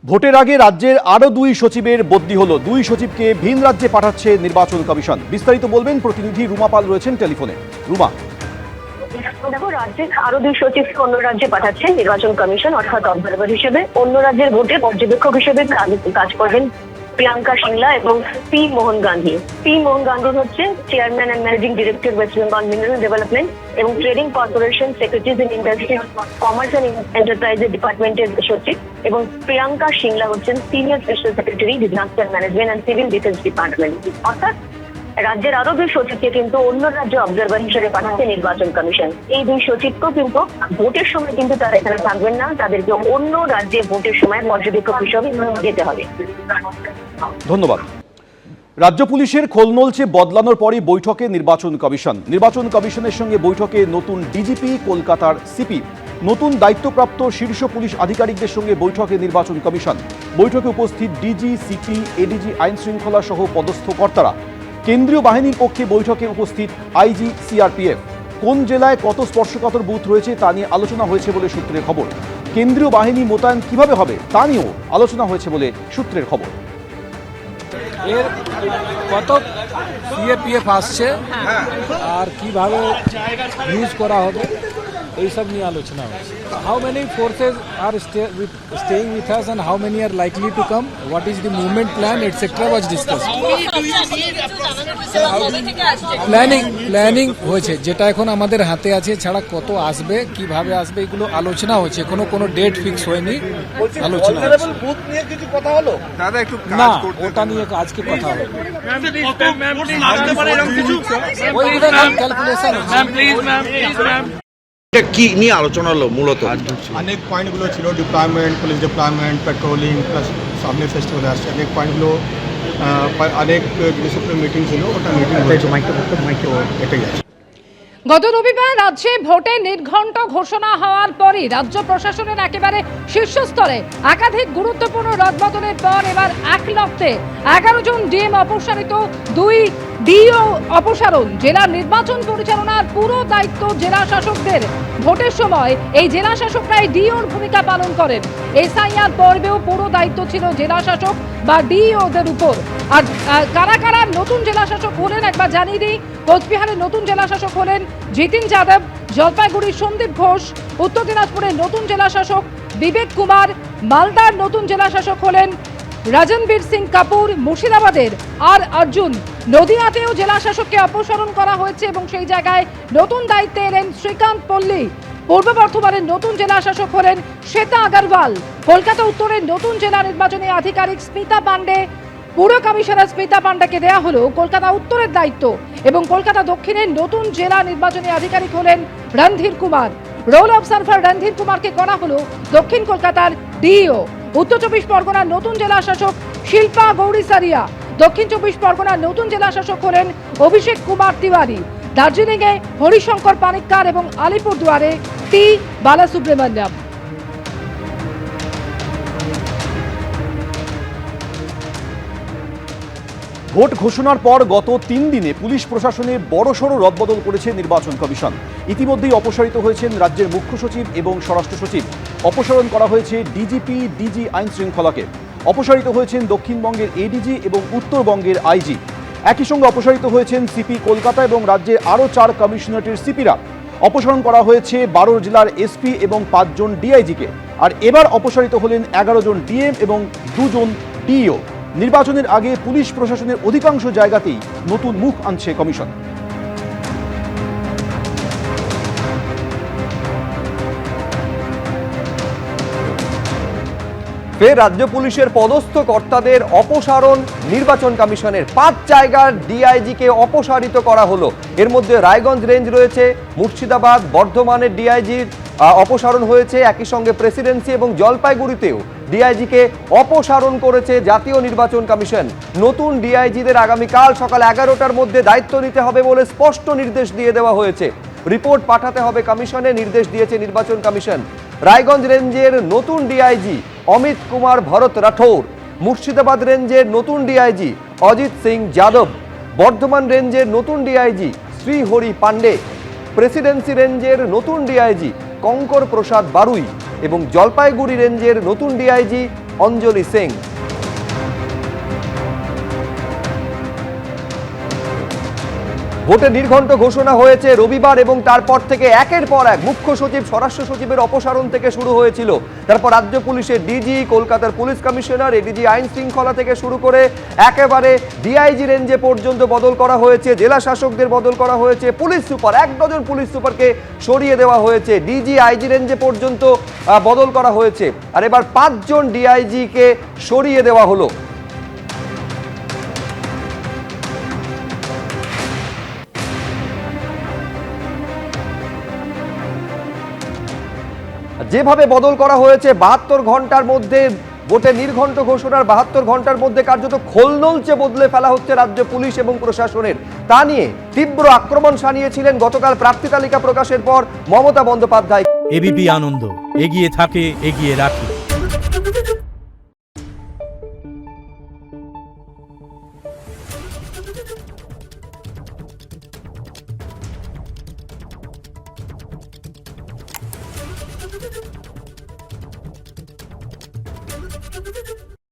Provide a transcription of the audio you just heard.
ভোটের আগে রাজ্যের আরো দুই সচিবের বদলি হলো। দুই সচিবকে ভিন রাজ্যে পাঠাচ্ছে নির্বাচন কমিশন। বিস্তারিত বলবেন প্রতিনিধি রুমা পাল রয়েছেন টেলিফোনে। রুমা, দেখো, রাজ্যের আরো দুই সচিবকে অন্য রাজ্যে পাঠাচ্ছে নির্বাচন কমিশন, অর্থাৎ অবজারভার হিসেবে। অন্য রাজ্যের ভোটে পর্যবেক্ষক হিসেবে কাজ করবেন প্রিয়াঙ্কা সিংলা এবং পি মোহন গান্ধী। পি মোহন গান্ধী হচ্ছে chairman and managing director West Bengal mineral development এবং trading corporation, secretaries in industry, commerce and enterprises ডিপার্টমেন্টের সচিব, এবং প্রিয়াঙ্কা সিংলা হচ্ছেন senior special secretary disaster management and civil defence department. অর্থাৎ রাজ্যের আরো দুই সচিবকে কিন্তু অন্য রাজ্যে অবজারভার হিসেবে পাঠাচ্ছে নির্বাচন কমিশন। এই দুই সচিবকেও কিন্তু ভোটের সময় কিন্তু তারা এখানে থাকবেন না, তাদেরকে অন্য রাজ্যে ভোটের সময় পর্যবেক্ষক হিসেবে যেতে হবে। ধন্যবাদ। রাজ্য পুলিশের খোলনলচে বদলানোর পরই বৈঠকে নির্বাচন কমিশন। নির্বাচন কমিশনের সঙ্গে বৈঠকে নতুন ডিজিপি, কলকাতার সিপি, নতুন দায়িত্বপ্রাপ্ত শীর্ষ পুলিশ আধিকারিকদের সঙ্গে বৈঠকে নির্বাচন কমিশন। বৈঠকে উপস্থিত ডিজি, সিপি, এডিজি, আইন শৃঙ্খলা সহ পদস্থ কর্তারা। কেন্দ্রীয় বাহিনীর পক্ষে বৈঠকে উপস্থিত আইজি, সিআরপিএফ। কোন জেলায় কত স্পর্শকাতর বুথ রয়েছে তা নিয়ে আলোচনা হয়েছে বলে সূত্রের খবর। কেন্দ্রীয় বাহিনী মোতায়েন কিভাবে হবে তা নিয়েও আলোচনা হয়েছে বলে সূত্রের খবর। এর কত সিএপিএফ আসছে আর কিভাবে ইউজ করা হবে এইসব নিয়ে আলোচনা হচ্ছে। How many forces are staying with us and how many are likely to come, what is the movement plan, etc. was discussed. Planning হয়েছে, যেটা এখন আমাদের হাতে আছে। ছাড়া কত আসবে, কিভাবে আসবে, এগুলো আলোচনা হচ্ছে। কোনো ডেট ফিক্স হয়নি, আলোচনা হচ্ছে। না, ওটা নিয়ে আজকে কথা হবে। ক্যালকুলেশন কি নিয়ে আলোচনা হলো মূলত? অনেক পয়েন্টগুলো ছিল, deployment, police deployment, patrolling, plus সামনে ফেস্টিভ্যাল আসছে। অনেক পয়েন্টগুলো, অনেক জিনিসের মিটিং ছিল, ওটা মিটিং এটাই আছে। গত রবিবার রাজ্যে ভোটে নির্ঘণ্ট ঘোষণা হওয়ার পরই রাজ্য প্রশাসনের একেবারে শীর্ষস্তরে একাধিক গুরুত্বপূর্ণ রদবদলের পর এবার এক লক্ষ্যে 11 জন ডিএম অপসারিত, 2 ডিও অপসারণ। জেলার নির্বাচন পরিচালনার পুরো দায়িত্ব জেলা শাসকদের। ভোটের সময় এই জেলা শাসকরাই ডিওর ভূমিকা পালন করেন। এসআইআর পর্বেও পুরো দায়িত্ব ছিল জেলা শাসক বা ডিওদের উপর। আর কারা কারা নতুন জেলা শাসক হলেন একবার জানিয়ে দিই। কোচবিহারের নতুন জেলা শাসক হলেন জিতিন যাদব, জলপাইগুড়ির সন্দীপ ঘোষ, উত্তর দিনাজপুরের নতুন জেলা শাসক বিবেক কুমার, মালদার নতুন জেলা শাসক হলেন রাজনবীর সিং কাপুর, মুর্শিদাবাদের আর অর্জুন। নদিয়াতেও জেলা শাসককে অপসারণ করা হয়েছে এবং সেই জায়গায় নতুন দায়িত্বে এলেন শ্রীকান্ত পল্লী। পূর্ব বর্ধমানের নতুন জেলা শাসক হলেন শ্বেতা আগরওয়াল। কলকাতা উত্তরের নতুন জেলা নির্বাচনী আধিকারিক স্মিতা পান্ডে, পুর কমিশনার স্মিতা পান্ডেকে দেয়া হলো কলকাতা উত্তরের দায়িত্ব। এবং কলকাতা দক্ষিণের নতুন জেলা নির্বাচনী আধিকারিক হলেন রণধীর কুমার। রোল অবজারভার রণধীর কুমারকে করা হলো দক্ষিণ কলকাতার ডিও। উত্তর 24 পরগনার নতুন জেলা শাসক শিল্পা গৌরী সারিয়া। দক্ষিণ 24 পরগনার নতুন জেলা শাসক হলেন অভিষেক কুমার তিওয়ারি। দার্জিলিংয়ে হরিশঙ্কর পানিক্কার এবং আলিপুরদুয়ারে টি বালাসুব্রমণ্যম। ভোট ঘোষণার পর গত 3 দিনে পুলিশ প্রশাসনে বড়সড় রদবদল করেছে নির্বাচন কমিশন। ইতিমধ্যেই অপসারিত হয়েছেন রাজ্যের মুখ্য সচিব এবং স্বরাষ্ট্র সচিব। অপসারণ করা হয়েছে ডিজিপি, ডিজি আইন শৃঙ্খলাকে। অপসারিত হয়েছেন দক্ষিণবঙ্গের এডিজি এবং উত্তরবঙ্গের আইজি। একই সঙ্গে অপসারিত হয়েছেন সিপি কলকাতা এবং রাজ্যের আরও 4 কমিশনারেটের সিপিরা। অপসারণ করা হয়েছে 12 জেলার এসপি এবং 5 জন ডিআইজিকে। আর এবার অপসারিত হলেন 11 জন ডিএম এবং 2 জন ডিইও। নির্বাচনের আগে পুলিশ প্রশাসনের অধিকাংশ জায়গাতেই নতুন মুখ আনছে কমিশন। ফের রাজ্য পুলিশের পদস্থ কর্তাদের অপসারণ নির্বাচন কমিশনের। 5 জায়গার ডিআইজিকে অপসারিত করা হলো। এর মধ্যে রায়গঞ্জ রেঞ্জ রয়েছে, মুর্শিদাবাদ, বর্ধমানের ডিআইজির অপসারণ হয়েছে। একই সঙ্গে প্রেসিডেন্সি এবং জলপাইগুড়িতেও ডিআইজিকে অপসারণ করেছে জাতীয় নির্বাচন কমিশন। নতুন ডিআইজিদের আগামীকাল সকাল 11টার মধ্যে দায়িত্ব নিতে হবে বলে স্পষ্ট নির্দেশ দিয়ে দেওয়া হয়েছে। রিপোর্ট পাঠাতে হবে কমিশনে, নির্দেশ দিয়েছে নির্বাচন কমিশন। রায়গঞ্জ রেঞ্জের নতুন ডিআইজি অমিত কুমার ভরত রাঠৌর, মুর্শিদাবাদ রেঞ্জের নতুন ডিআইজি অজিত সিং যাদব, বর্ধমান রেঞ্জের নতুন ডিআইজি শ্রীহরি পান্ডে, প্রেসিডেন্সি রেঞ্জের নতুন ডিআইজি কঙ্কর প্রসাদ বারুই এবং জলপাইগুড়ি রেঞ্জের নতুন ডিআইজি অঞ্জলি সিং। ভোটে নির্ঘণ্ট ঘোষণা হয়েছে রবিবার এবং তারপর থেকে একের পর এক মুখ্য সচিব স্বরাষ্ট্র সচিবের অপসারণ থেকে শুরু হয়েছিল। তারপর রাজ্য পুলিশের ডিজি, কলকাতার পুলিশ কমিশনার, এডিজি আইন শৃঙ্খলা থেকে শুরু করে একেবারে ডিআইজি রেঞ্জে পর্যন্ত বদল করা হয়েছে, জেলা শাসকদের বদল করা হয়েছে, পুলিশ সুপার 1 ডজন পুলিশ সুপারকে সরিয়ে দেওয়া হয়েছে, ডিজি আইজি রেঞ্জে পর্যন্ত বদল করা হয়েছে। আর এবার 5 জন ডিআইজিকে সরিয়ে দেওয়া হলো। যেভাবে বদল করা হয়েছে 72 ঘন্টার মধ্যে, ভোটে নির্ঘণ্ট ঘোষণার 72 ঘন্টার মধ্যে কার্যত খোলনলচে বদলে ফেলা হচ্ছে রাজ্য পুলিশ এবং প্রশাসনের, তা নিয়ে তীব্র আক্রমণ শানিয়েছিলেন গতকাল প্রার্থী তালিকা প্রকাশের পর মমতা বন্দ্যোপাধ্যায়। এবিপি আনন্দ, এগিয়ে থাকে, এগিয়ে রাখে।